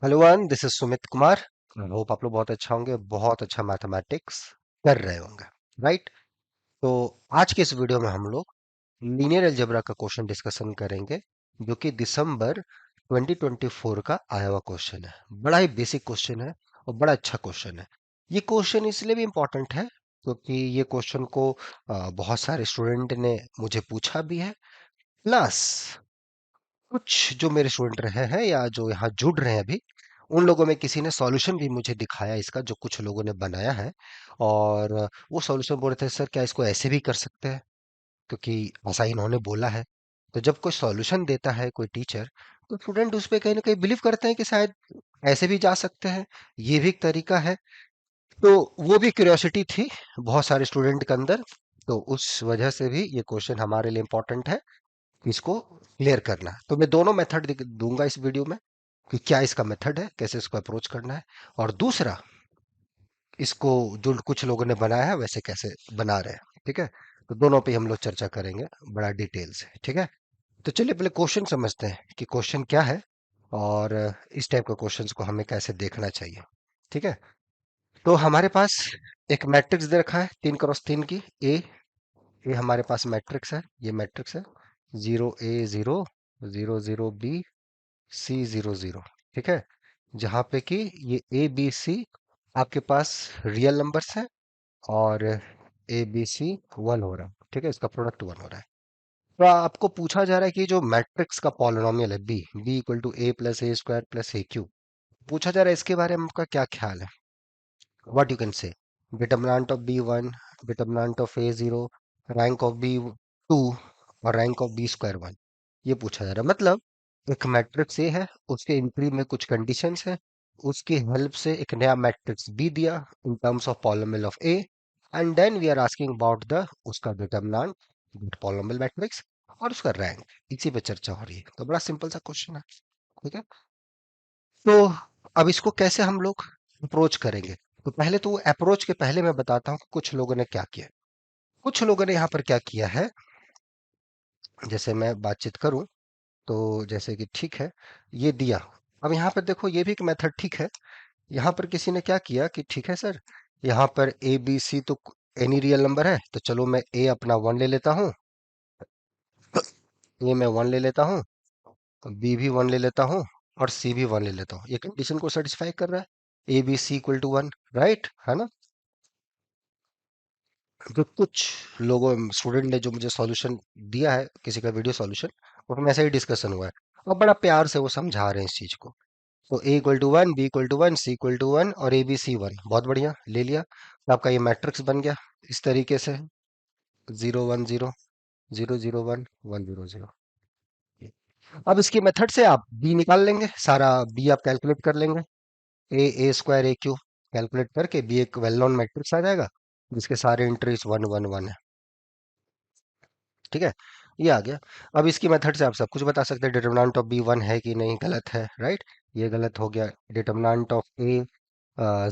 Hello one, this is Sumit Kumar. Hope आप लोग बहुत अच्छा होंगे, बहुत अच्छा मैथमेटिक्स कर रहे होंगे। राइट। तो आज के इस वीडियो में हम लोग लीनियर अलजेब्रा का क्वेश्चन डिस्कशन करेंगे, जो कि दिसंबर 2024 का आया हुआ क्वेश्चन है। बड़ा ही बेसिक क्वेश्चन है और बड़ा अच्छा क्वेश्चन है। ये क्वेश्चन इसलिए भी इम्पोर्टेंट है क्योंकि ये क्वेश्चन को बहुत सारे स्टूडेंट ने मुझे पूछा भी है। प्लस कुछ जो मेरे स्टूडेंट रहे हैं या जो यहाँ जुड़ रहे हैं अभी, उन लोगों में किसी ने सॉल्यूशन भी मुझे दिखाया इसका, जो कुछ लोगों ने बनाया है। और वो सॉल्यूशन बोल रहे थे, सर क्या इसको ऐसे भी कर सकते हैं, क्योंकि ऐसा ही इन्होंने बोला है। तो जब कोई सॉल्यूशन देता है कोई टीचर, तो स्टूडेंट उस पर कहीं ना कहीं बिलीव करते हैं कि शायद ऐसे भी जा सकते हैं, ये भी एक तरीका है। तो वो भी क्यूरियोसिटी थी बहुत सारे स्टूडेंट के अंदर। तो उस वजह से भी ये क्वेश्चन हमारे लिए इम्पोर्टेंट है, इसको क्लियर करना है। तो मैं दोनों मेथड दूंगा इस वीडियो में, कि क्या इसका मेथड है, कैसे इसको अप्रोच करना है, और दूसरा इसको जो कुछ लोगों ने बनाया है वैसे कैसे बना रहे हैं। ठीक है। तो दोनों पे हम लोग चर्चा करेंगे बड़ा डिटेल से। ठीक है। तो चलिए पहले क्वेश्चन समझते हैं कि क्वेश्चन क्या है, और इस टाइप के क्वेश्चंस को हमें कैसे देखना चाहिए। ठीक है। तो हमारे पास एक मैट्रिक्स दे रखा है 3x3 की। ए ये हमारे पास मैट्रिक्स है, ये मैट्रिक्स है। 0A0, 0 0 B, C 0 0। ठीक है। जहाँ पे कि ये ABC आपके पास रियल नंबर्स हैं, और ABC 1 हो रहा है। ठीक है, इसका प्रोडक्ट 1 हो रहा है। तो आपको पूछा जा रहा है कि जो मैट्रिक्स का पॉलिनोमियल है B equal to A plus A square plus A cube, पूछा जा रहा है इसके बारे में आपका क्या ख्याल है। What you can say determinant of B1, determinant of A0, rank of B2 और रैंक ऑफ B² 1। ये पूछा जा रहा है। मतलब एक मैट्रिक्स ए है, उसके एंट्री में कुछ कंडीशंस है, उसकी हेल्प से एक नया मैट्रिक्स बी दिया in terms of polynomial of A, and then we are asking about the उसका डिटर्मिनेंट, पॉलिनोमियल मैट्रिक्स, और उसका रैंक। इसी पे चर्चा हो रही है। तो बड़ा सिंपल सा क्वेश्चन है। ठीक है। तो अब इसको कैसे हम लोग अप्रोच करेंगे। तो पहले तो अप्रोच के पहले मैं बताता हूँ कि कुछ लोगों ने क्या किया। कुछ लोगों ने यहाँ पर क्या किया है, जैसे मैं बातचीत करूं, तो जैसे कि ठीक है, ये दिया। अब यहाँ पर देखो, ये भी एक मेथड ठीक है। यहाँ पर किसी ने क्या किया कि ठीक है सर, यहाँ पर ए बी सी तो एनी रियल नंबर है, तो चलो मैं ए अपना 1 ले लेता हूँ, ये मैं 1 ले लेता हूँ, बी भी 1 ले लेता हूँ, और सी भी 1 ले लेता हूँ। ये कंडीशन को सेटिस्फाई कर रहा है, A B C equal to 1। Right है ना। जो कुछ लोगों स्टूडेंट ने जो मुझे सॉल्यूशन दिया है, किसी का वीडियो सॉल्यूशन, उसमें ऐसा ही डिस्कशन हुआ है, और बड़ा प्यार से वो समझा रहे हैं इस चीज को। तो A equal to 1, B equal to 1, C equal to 1 और ए बी सी 1। बहुत बढ़िया, ले लिया। तो आपका ये मैट्रिक्स बन गया इस तरीके से, 0 1 0, 0 0 1 1 0 0। अब इसकी मेथड से आप बी निकाल लेंगे, सारा बी आप कैलकुलेट कर लेंगे। ए स्क्वायर ए क्यू कैलकुलेट करके बी एक वेल नोन मैट्रिक्स आ जाएगा, जिसके सारे एंट्रीज 1 1 1 है। ठीक है, ये आ गया। अब इसकी मेथड से आप सब कुछ बता सकते हैं, डिटर्मिनेंट ऑफ B1 है कि नहीं, गलत है। राइट, ये गलत हो गया। डिटर्मिनेंट ऑफ ए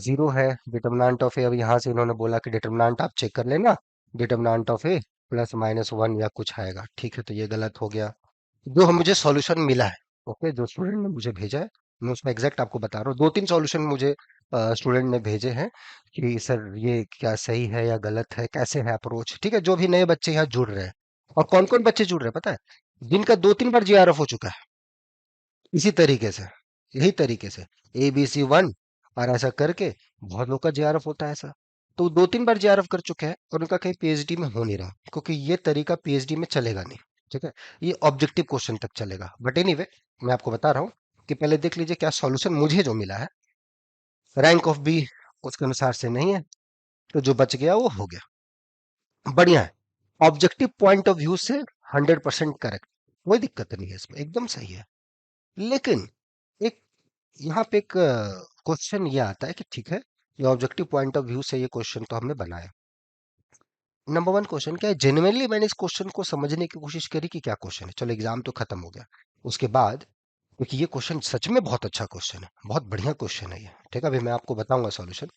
0 है, डिटर्मिनेंट ऑफ ए, अब यहाँ से इन्होंने बोला कि डिटर्मिनेंट आप चेक कर लेना, डिटर्मिनेंट ऑफ ए +-1 या कुछ आएगा। ठीक है, तो ये गलत हो गया। जो हम मुझे सॉल्यूशन मिला है, ओके, जो स्टूडेंट ने मुझे भेजा है, मैं उसमें एग्जैक्ट आपको बता रहा हूँ। 2 3 सॉल्यूशन मुझे स्टूडेंट ने भेजे हैं कि सर ये क्या सही है या गलत है, कैसे है अप्रोच। ठीक है, जो भी नए बच्चे यहाँ जुड़ रहे हैं, और कौन कौन बच्चे जुड़ रहे हैं पता है, जिनका 2 3 बार जीआरएफ हो चुका है, इसी तरीके से, यही तरीके से ABC 1, और ऐसा करके बहुत लोग का जीआरएफ होता है ऐसा। तो 2 3 बार जीआरएफ कर चुके हैं, और उनका कहीं पीएचडी में हो नहीं रहा, क्योंकि ये तरीका पीएचडी में चलेगा नहीं। ठीक है, ये ऑब्जेक्टिव क्वेश्चन तक चलेगा, बट एनीवे मैं आपको बता रहा हूँ कि पहले देख लीजिए क्या सॉल्यूशन मुझे जो मिला है। रैंक ऑफ बी उसके अनुसार से नहीं है, तो जो बच गया वो हो गया। बढ़िया है, ऑब्जेक्टिव पॉइंट ऑफ व्यू से 100% करेक्ट, कोई दिक्कत नहीं है इसमें, एकदम सही है। लेकिन एक यहाँ पे एक क्वेश्चन ये आता है कि ठीक है, ये ऑब्जेक्टिव पॉइंट ऑफ व्यू से ये क्वेश्चन तो हमने बनाया। नंबर 1 क्वेश्चन क्या है, जेन्युइनली मैंने इस क्वेश्चन को समझने की कोशिश करी कि क्या क्वेश्चन है। चलो एग्जाम तो खत्म हो गया, उसके बाद, क्योंकि ये क्वेश्चन सच में बहुत अच्छा क्वेश्चन है, बहुत बढ़िया क्वेश्चन है ये। ठीक है, अभी मैं आपको बताऊंगा सॉल्यूशन।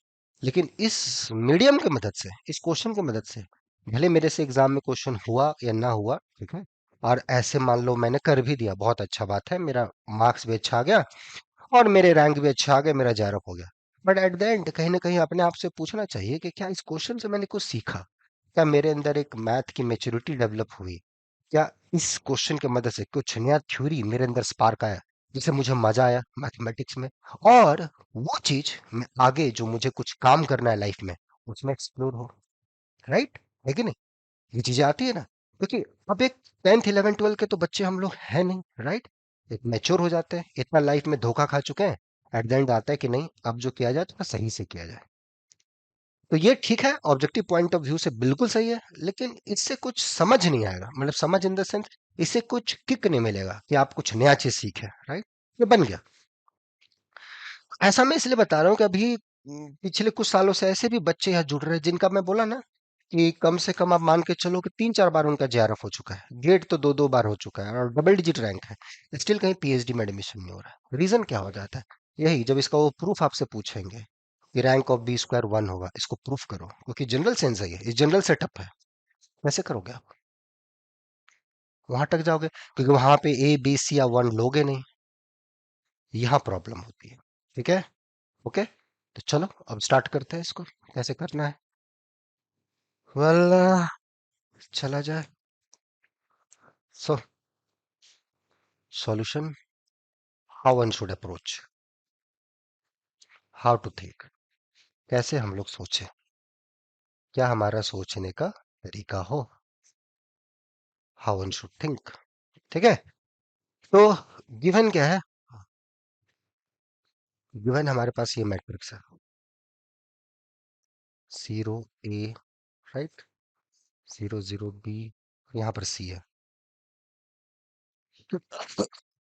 लेकिन इस मीडियम की मदद से, इस क्वेश्चन की मदद से, भले मेरे से एग्जाम में क्वेश्चन हुआ या ना हुआ, ठीक है, और ऐसे मान लो मैंने कर भी दिया, बहुत अच्छा बात है, मेरा मार्क्स भी अच्छा आ गया, और मेरे रैंक भी अच्छे आ गए, मेरा जेआरएफ हो गया। बट एट द एंड कहीं ना कहीं अपने आप से पूछना चाहिए कि क्या इस क्वेश्चन से मैंने कुछ सीखा, क्या मेरे अंदर एक मैथ की मेच्योरिटी डेवलप हुई, क्या इस क्वेश्चन की मदद से कुछ नया थ्योरी मेरे अंदर स्पार्क आया जिससे मुझे मजा आया मैथमेटिक्स में, और वो चीज मैं आगे जो मुझे कुछ काम करना है लाइफ में उसमें एक्सप्लोर हो। राइट है कि नहीं? ये चीजें आती है ना, क्योंकि अब एक 10th 11 12 के तो बच्चे हम लोग हैं नहीं। राइट, एक मैच्योर हो जाते हैं, इतना लाइफ में धोखा खा चुके हैं, एट द एंड आता है कि नहीं अब जो किया जाए तो सही से किया जाए। तो ये ठीक है, ऑब्जेक्टिव पॉइंट ऑफ व्यू से बिल्कुल सही है, लेकिन इससे कुछ समझ नहीं आएगा, मतलब समझ इन द सेंस इससे कुछ किक नहीं मिलेगा कि आप कुछ नया चीज सीखे। राइट, ये बन गया। ऐसा मैं इसलिए बता रहा हूँ कि अभी पिछले कुछ सालों से ऐसे भी बच्चे यहाँ जुड़ रहे हैं जिनका मैं बोला ना कि कम से कम आप मान के चलो कि 3 4 बार उनका जेआरएफ हो चुका है, गेट तो 2 2 बार हो चुका है और डबल डिजिट रैंक है, स्टिल कहीं पीएचडी में एडमिशन नहीं हो रहा है। रीजन क्या हो जाता है? यही, जब इसका वो प्रूफ आपसे पूछेंगे कि रैंक ऑफ बी स्क्वायर 1 होगा, इसको प्रूफ करो, क्योंकि जनरल सेंस है, ये जनरल सेटअप है। कैसे करोगे आप? वहां टक जाओगे, क्योंकि वहां पे ए बी सी या 1 लोगे नहीं। यहाँ प्रॉब्लम होती है। ठीक है, ओके। तो चलो अब स्टार्ट करते हैं इसको, कैसे करना है। वेल, चला जाए। So solution, how one should approach, how to think, कैसे हम लोग सोचें, क्या हमारा सोचने का तरीका हो, हाउ वन शुड थिंक। ठीक है, तो गिवन क्या है? गिवन हमारे पास ये मैट्रिक्स है, 0 A, राइट, 0 0 B, यहाँ पर C है।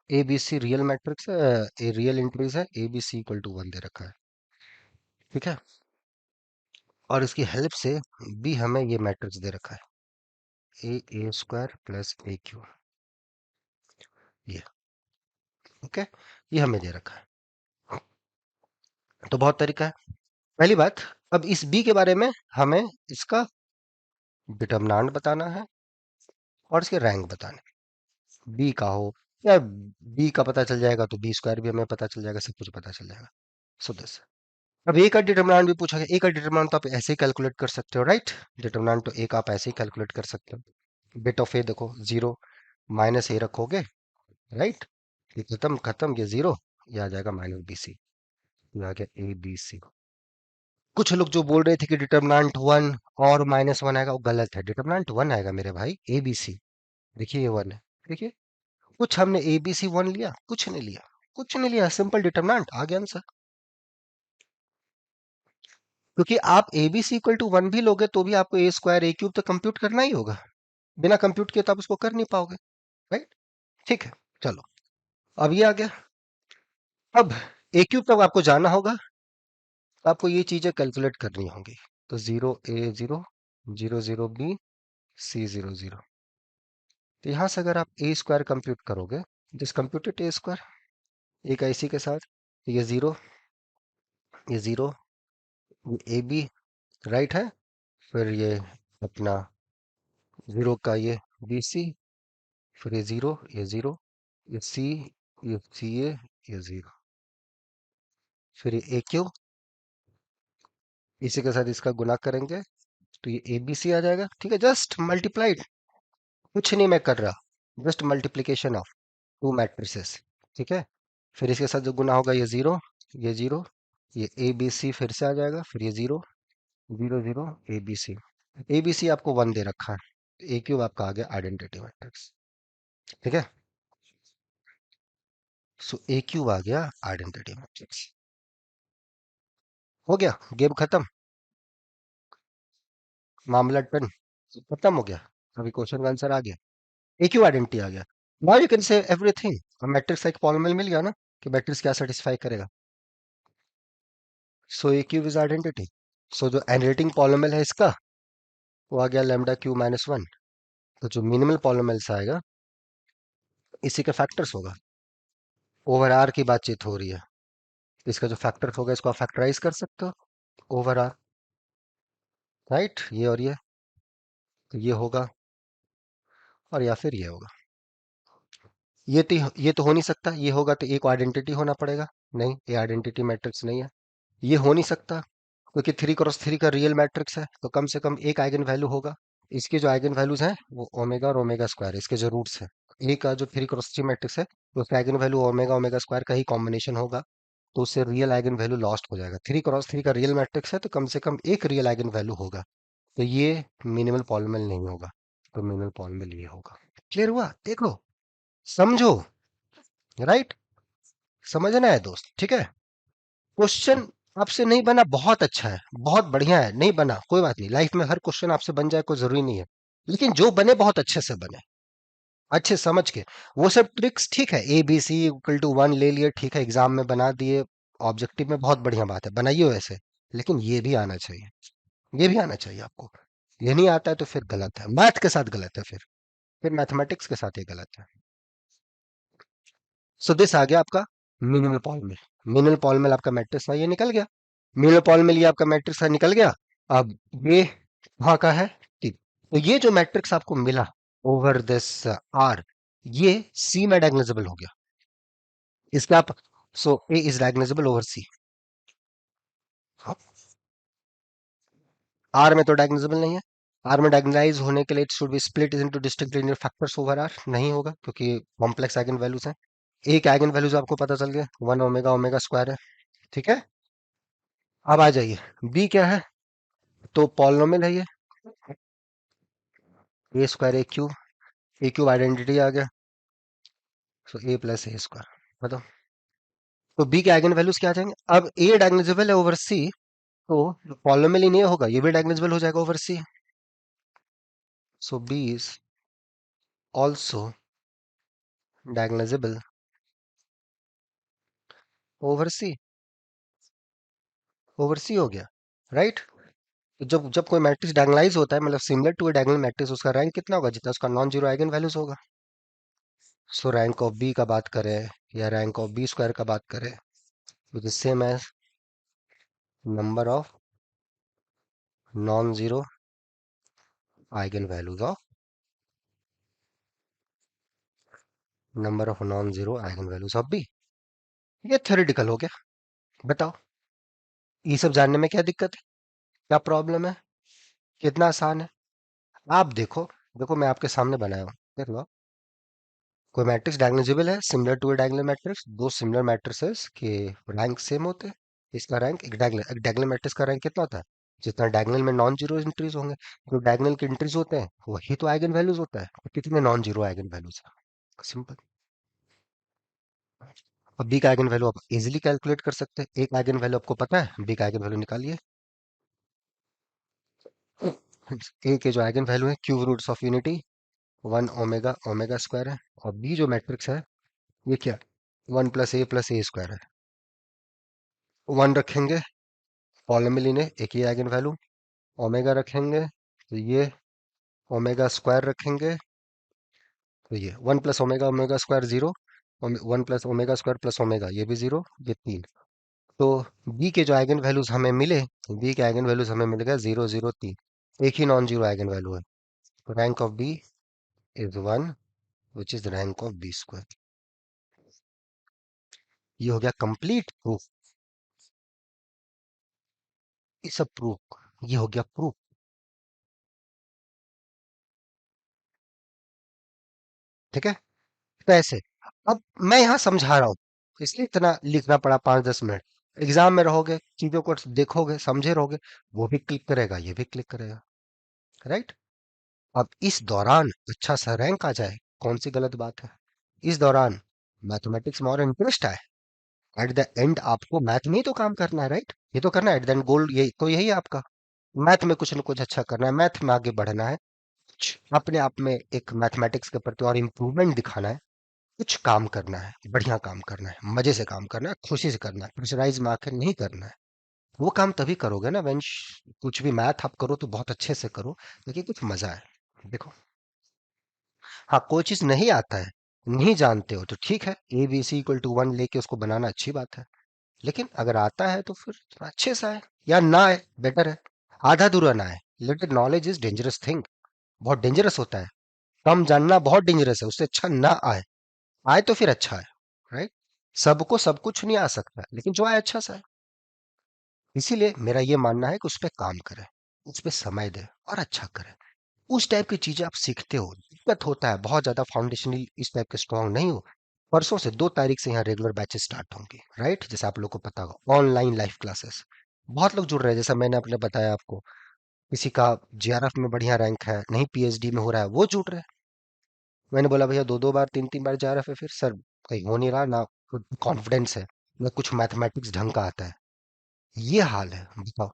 A B C real matrix है, ए रियल इंटीजर है, A B C equal to 1 दे रखा है। ठीक है, और इसकी हेल्प से बी हमें ये मैट्रिक्स दे रखा है, ए स्क्वायर प्लस ए क्यू, ये। ओके, ये हमें दे रखा है। तो बहुत तरीका है। पहली बात, अब इस बी के बारे में हमें इसका डिटर्मिनेंट बताना है और इसके रैंक बताने हैं। बी का हो या बी का पता चल जाएगा तो बी स्क्वायर भी हमें पता चल जाएगा, सब कुछ पता चल जाएगा। सो दिस, अब ए का डिटर्मिनेंट भी पूछा गया। ए का डिटर्मिनेंट तो आप ऐसे ही कैलकुलेट कर सकते हो, राइट। डिटर्मिनेंट तो ए का आप ऐसे ही कैलकुलेट कर सकते हो। बिट ऑफ ए देखो 0, माइनस ए रखोगे, राइट, ये खत्म खत्म, ये 0, ये आ जाएगा माइनस बी सी, ये आ गया ए बी सी। कुछ लोग जो बोल रहे थे कि डिटर्मिनेंट 1 और -1 आएगा, वो गलत है। डिटर्मिनेंट 1 आएगा मेरे भाई, ए बी सी। देखिए ये 1 है, देखिए। कुछ हमने ए बी सी 1 लिया, कुछ नहीं लिया, कुछ नहीं लिया, सिंपल डिटर्मिनेंट आ गया आंसर। क्योंकि आप A B C equal to 1 भी लोगे तो भी आपको ए स्क्वायर ए क्यूब तो कंप्यूट करना ही होगा, बिना कंप्यूट किए तो आप उसको कर नहीं पाओगे। राइट, ठीक है, चलो अब ये आ गया। अब ए क्यूब तक आपको जाना होगा, तो आपको ये चीजें कैलकुलेट करनी होंगी। तो 0 A 0, 0 0 B, C 0 0। तो यहां से अगर आप ए स्क्वायर कंप्यूट करोगे, जस्ट कंप्यूटेड ए स्क्वायर, एक ऐसी के साथ, तो ये 0, ये 0, ये ए बी, राइट है, फिर ये अपना 0 का ये बी सी, फिर ये 0, ये 0, ये सी, ये सी ए, ये 0, फिर ये ए क्यू, इसी के साथ इसका गुना करेंगे तो ये ए बी सी आ जाएगा। ठीक है, जस्ट मल्टीप्लाइड, कुछ नहीं मैं कर रहा, just multiplication of to matrices. ठीक है, फिर इसके साथ जो गुना होगा ये 0, ये 0, ये ए बी सी फिर से आ जाएगा, फिर ये 0 0 0 ए बी सी। ए बी सी आपको 1 दे रखा है, ए क्यूब आपका आ गया आइडेंटिटी मैट्रिक्स। ठीक है, सो ए क्यूब आ गया आइडेंटिटी मैट्रिक्स। हो गया, गेम खत्म, मामला टन खत्म हो गया। अभी क्वेश्चन का आंसर आ गया, ए क्यू आइडेंटिटी आ गया। Now you can say everything. अब मैट्रिक्स का एक पॉलिनोमियल मिल गया ना कि मैट्रिक्स क्या सेटिस्फाई करेगा। सो ए क्यूब इज आइडेंटिटी। सो जो एनरेटिंग पॉलिनोमियल है इसका, वो आ गया लैम्डा क्यू -1। तो जो मिनिमल पॉलिनोमियल आएगा इसी के फैक्टर्स होगा। ओवर आर की बातचीत हो रही है, इसका जो फैक्टर्स होगा इसको आप फैक्टराइज कर सकते हो, ओवर आर, राइट, ये और ये, तो ये होगा और या फिर ये होगा। ये तो हो नहीं सकता, ये होगा तो एक आइडेंटिटी होना पड़ेगा। नहीं, ये आइडेंटिटी मैट्रिक्स नहीं है, ये हो नहीं सकता, क्योंकि 3 क्रॉस 3 का रियल मैट्रिक्स है, तो कम से कम एक आइगन वैल्यू होगा। इसके जो आइगन वैल्यूज हैं वो ओमेगा और ओमेगा स्क्वायर, इसके जो रूट्स हैं, ए का जो 3 क्रॉस 3 मैट्रिक्स है, तो उसका eigen value omega omega square का ही कॉम्बिनेशन होगा, तो उससे रियल आइगन वैल्यू लॉस्ट हो जाएगा। 3 क्रॉस 3 का रियल मैट्रिक्स है, तो कम से कम एक रियल आइगन वैल्यू होगा, तो ये मिनिमल पॉलिनॉमियल नहीं होगा, तो मिनिमल पॉलिनॉमियल ये होगा। क्लियर हुआ? देख लो, समझो, राइट? समझना है दोस्त, ठीक है? क्वेश्चन आपसे नहीं बना, बहुत अच्छा है, बहुत बढ़िया है, नहीं बना कोई बात नहीं, लाइफ में हर क्वेश्चन आपसे बन जाए कोई जरूरी नहीं है, लेकिन जो बने बहुत अच्छे से बने, अच्छे समझ के। वो सब ट्रिक्स ठीक है, ABC = 1 ले लिए, ठीक है, एग्जाम में बना दिए, ऑब्जेक्टिव में बहुत बढ़िया बात है, बनाइए वैसे, लेकिन ये भी आना चाहिए, ये भी आना चाहिए आपको। ये नहीं आता है तो फिर गलत है, मैथ के साथ गलत है, फिर मैथमेटिक्स के साथ ये गलत है। सो दिस आ गया आपका मिनिमल पॉलिनॉमियल। मिनिमल पॉलिनॉमियल आपका मैट्रिक्स था, ये निकल गया। मिनिमल पॉलिनॉमियल ये आपका मैट्रिक्स था, निकल गया। अब ये कहाँ का है? ठीक, तो ये जो मैट्रिक्स आपको मिला ओवर दिस आर, ये सी में डायगोनलाइजेबल हो गया। इसका आप, so A is diagonalizable over C. R में तो डायगोनलाइजेबल नहीं है, आर में डायगोनलाइज होने के लिए it should be split into distinct linear factors over R, नहीं होगा क्योंकि कॉम्प्लेक्स आइगन वैल्यूज हैं। एक आइगन वैल्यूज आपको पता चल गया, 1 ओमेगा ओमेगा स्क्वायर है, ठीक है। अब आ जाइए, बी क्या है? तो पॉलिनॉमियल है ये, ए स्क्वायर ए क्यूब आइडेंटिटी आ गया, सो ए प्लस ए स्क्वायर। बताओ, तो बी के आइगन वैल्यूज क्या आ जाएंगे? अब ए डायगोनलाइजेबल है ओवर सी, तो पॉलिनॉमियल ही नहीं होगा, ये भी डायगोनलाइजेबल हो जाएगा over C, so B is also diagonalizable over C, over C हो गया, राइट? तो जब जब कोई मैट्रिक्स डायगोनलाइज होता है, मतलब similar to a diagonal matrix, उसका रैंक कितना होगा? जितना उसका नॉन जीरो आइगन वैल्यूज होगा। सो रैंक ऑफ बी का बात करें या रैंक ऑफ बी स्क्वायर का बात करें, which is same as number of non zero eigenvalues of, number of non zero eigenvalues of B. ये थ्योरेटिकल हो गया। बताओ, ये सब जानने में क्या दिक्कत है, क्या प्रॉब्लम है? कितना आसान है। आप देखो, देखो मैं आपके सामने बनाया हूँ, देख लो। कोई मैट्रिक्स डायगोनलाइजेबल है similar to a diagonal matrix, दो सिमिलर मैट्रिसेस के रैंक सेम होते हैं, इसका रैंक, एक डायगोनल मैट्रिक्स का रैंक कितना होता है? जितना डायगोनल में नॉन जीरो एंट्रीज होंगे, जो डायगोनल के एंट्रीज होते हैं वही तो आइगन वैल्यूज होता है, तो कितने नॉन जीरो आइगन वैल्यूज है? सिंपल। अब बी का आइगन वैल्यू आप इजीली कैलकुलेट कर सकते हैं, एक आइगन वैल्यू आपको पता है, बी का आइगन वैल्यू निकालिए। ए के जो आइगन वैल्यू है cube roots of unity 1 omega omega square है, और बी जो मैट्रिक्स है ये क्या, 1 + a स्क्वायर है। 1 रखेंगे पॉलिनॉमियल ने, एक ही आइगन वैल्यू, ओमेगा रखेंगे तो ये ओमेगा स्क्वायर रखेंगे, तो ये 1 + omega omega square zero, 1 + omega square plus omega, ये भी जीरो, ये तीन। तो बी के जो आइगन वैल्यूज हमें मिले, बी के आइगन वैल्यूज हमें मिल गया 0 0 3, एक ही नॉन जीरो आइगन वैल्यू है, तो rank of B is 1, which is rank of B square. ये हो गया कंप्लीट प्रूफ, ये सब प्रूफ, ये हो गया प्रूफ, ठीक है। तो ऐसे, अब मैं यहाँ समझा रहा हूँ, इसलिए इतना लिखना पड़ा 5 10 मिनट। एग्जाम में रहोगे, चीजों को देखोगे, समझे रहोगे, वो भी क्लिक करेगा, ये भी क्लिक करेगा, राइट? अब इस दौरान अच्छा सा रैंक आ जाए, कौन सी गलत बात है? इस दौरान मैथमेटिक्स में और इंटरेस्ट आए, एट द एंड आपको मैथ में ही तो काम करना है, राइट? ये तो करना है, एट द एंड गोल यही तो, यही है आपका, मैथ में कुछ ना कुछ अच्छा करना है, मैथ में आगे बढ़ना है, कुछ अपने आप में एक मैथमेटिक्स के प्रति और इम्प्रूवमेंट दिखाना है, कुछ काम करना है, बढ़िया काम करना है, मजे से काम करना है, खुशी से करना है, प्रेशराइज में आकर नहीं करना है। वो काम तभी करोगे ना वेन, कुछ भी मैथ आप करो तो बहुत अच्छे से करो, लेकिन कुछ मजा है। देखो, हाँ कोई चीज नहीं आता है, नहीं जानते हो तो ठीक है, ABC = 1 लेके उसको बनाना अच्छी बात है, लेकिन अगर आता है तो फिर थोड़ा अच्छे से आए, या ना आए, बेटर है। आधा अधूरा ना आए, little knowledge is dangerous thing, बहुत डेंजरस होता है, कम जानना बहुत डेंजरस है, उससे अच्छा ना आए, आए तो फिर अच्छा है, राइट? सबको सब कुछ नहीं आ सकता, लेकिन जो आए अच्छा सा है। इसीलिए मेरा ये मानना है कि उस पर काम करें, उस पर समय दें और अच्छा करें। उस टाइप की चीजें आप सीखते हो। दिक्कत होता है बहुत ज्यादा फाउंडेशनली इस टाइप के स्ट्रांग नहीं हो। परसों से 2 तारीख से यहाँ रेगुलर बैचेस स्टार्ट होंगे, राइट? जैसे आप लोग को पता होगा, ऑनलाइन लाइव क्लासेस। बहुत लोग जुड़ रहे हैं, जैसा मैंने अपने बताया आपको। किसी का जीआरएफ में बढ़िया रैंक है, नहीं पीएचडी में हो रहा है, वो जुड़ रहे हैं। मैंने बोला भैया 2-2 बार 3-3 बार जीआरएफ है, फिर सर कहीं हो नहीं रहा ना, कॉन्फिडेंस है ना, कुछ मैथमेटिक्स ढंग का आता है। ये हाल है, बताओ।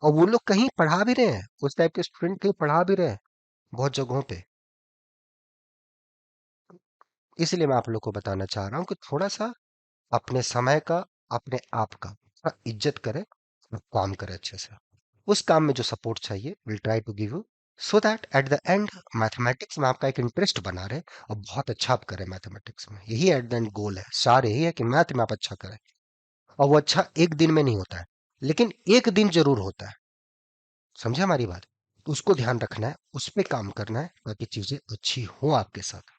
और वो लोग कहीं पढ़ा भी रहे हैं, उस टाइप के स्टूडेंट कहीं पढ़ा भी रहे हैं बहुत जगहों पे। इसलिए मैं आप लोग को बताना चाह रहा हूँ कि थोड़ा सा अपने समय का, अपने आप का थोड़ा इज्जत करें और काम करें अच्छे से। उस काम में जो सपोर्ट चाहिए will try to give you, so that at the end mathematics में आपका एक इंटरेस्ट बना रहे और बहुत अच्छा आप करें मैथमेटिक्स में। यही एट द एंड गोल है, सार यही है कि मैथ में आप अच्छा करें। और वो अच्छा एक दिन में नहीं होता है, लेकिन एक दिन जरूर होता है। समझे हमारी बात? तो उसको ध्यान रखना है, उस पर काम करना है, ताकि चीजें अच्छी हो आपके साथ।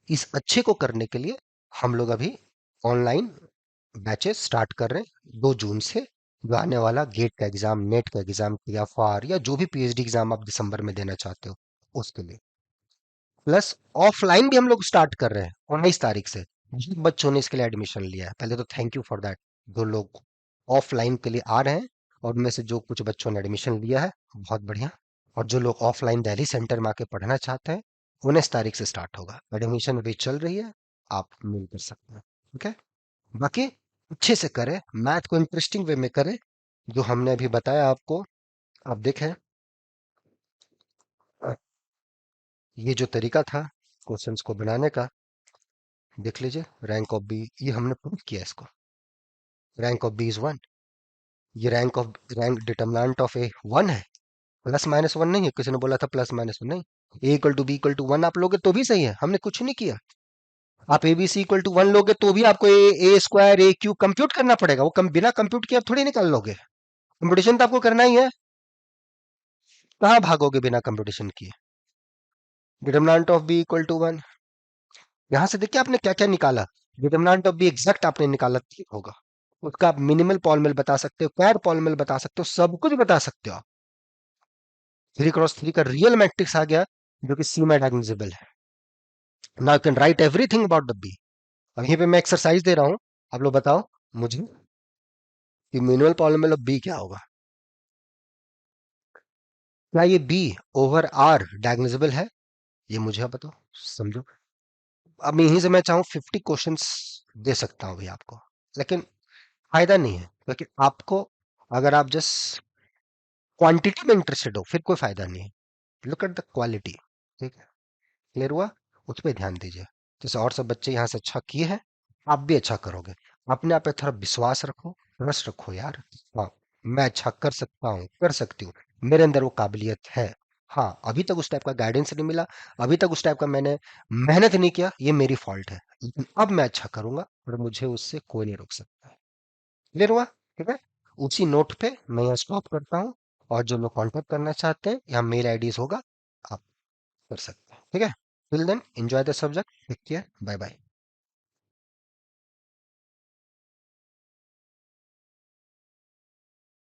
इस अच्छे को करने के लिए हम लोग अभी ऑनलाइन बैचेस स्टार्ट कर रहे हैं 2 जून से। जो आने वाला गेट का एग्जाम, नेट का एग्जाम या फार या जो भी पीएचडी एग्जाम आप दिसंबर में देना चाहते हो, उसके लिए। प्लस ऑफलाइन भी हम लोग स्टार्ट कर रहे हैं 19 तारीख से। जिन बच्चों ने इसके लिए एडमिशन लिया है, पहले तो थैंक यू फॉर दैट। जो लोग ऑफलाइन के लिए आ रहे हैं, और उनमें से जो कुछ बच्चों ने एडमिशन लिया है, बहुत बढ़िया। और जो लोग ऑफलाइन दिल्ली सेंटर में आके पढ़ना चाहते हैं, 19 तारीख से स्टार्ट होगा। एडमिशन अभी चल रही है, आप मेल कर सकते हैं। ठीक है? बाकी अच्छे से करें, मैथ को इंटरेस्टिंग वे में करें, जो हमने अभी बताया आपको। आप देखें, ये जो तरीका था क्वेश्चंस को बनाने का, देख लीजिए। रैंक ऑफ बी, ये हमने प्रूव किया इसको। Rank of B is 1। ये रैंक डिटर्मिनेंट ऑफ ए 1 है, +-1 नहीं है। किसी ने बोला था +-1 नहीं। A equal to B equal to 1 आप लोगे तो भी सही है, हमने कुछ नहीं किया। आप A B C equal to 1 लोगे तो भी आपको A square A cube compute करना पड़ेगा। वो बिना कंप्यूट किए आप थोड़ी निकाल लोगे। कंप्यूटेशन तो आपको करना ही है। कहाँ भागोगे बिना कंप्यूटेशन किए? Determinant of B equal to 1, यहां से देखिए आपने क्या क्या निकाला। डिटर्मिनेंट ऑफ बी एग्जैक्ट आपने निकाला, ठीक होगा। उसका आप मिनिमल पॉलिनॉमियल बता सकते हो, क्वायर पॉलिनॉमियल बता सकते हो, सब कुछ बता सकते हो आप। 3 क्रॉस 3 का रियल मैट्रिक्स आ गया, जो कि सी में डायगोनलाइजेबल है। Now you can write everything about the B. अब यहीं पे मैं एक्सरसाइज दे रहा हूं, आप लोग बताओ मुझे कि मिनिमल पॉलिनॉमियल ऑफ बी क्या होगा। क्या ये बी ओवर आर डायगोनलाइजेबल है? ये मुझे आप बताओ, समझो। अब यहीं से मैं चाहूँ 50 क्वेश्चंस दे सकता हूँ भाई आपको, लेकिन फायदा नहीं है, क्योंकि आपको, अगर आप जस्ट क्वांटिटी में इंटरेस्टेड हो, फिर कोई फायदा नहीं है। Look at the quality. ठीक है? क्लियर हुआ? उस पर ध्यान दीजिए। जैसे और सब बच्चे यहाँ से अच्छा किए हैं, आप भी अच्छा करोगे। अपने आप पे थोड़ा विश्वास रखो, ट्रस्ट रखो यार। हाँ, मैं अच्छा कर सकता हूँ, कर सकती हूँ, मेरे अंदर वो काबिलियत है। हाँ, अभी तक उस टाइप का गाइडेंस नहीं मिला, अभी तक उस टाइप का मैंने मेहनत नहीं किया, ये मेरी फॉल्ट है। लेकिन अब मैं अच्छा करूंगा और मुझे उससे कोई नहीं रोक सकता है। क्लियर हुआ? ठीक है? उसी नोट पे मैं यहाँ स्टॉप करता हूँ। और जो लोग कांटेक्ट करना चाहते हैं, यहाँ मेल आईडीज होगा, आप कर सकते हैं। ठीक है? Till then enjoy the subject, take care, bye bye.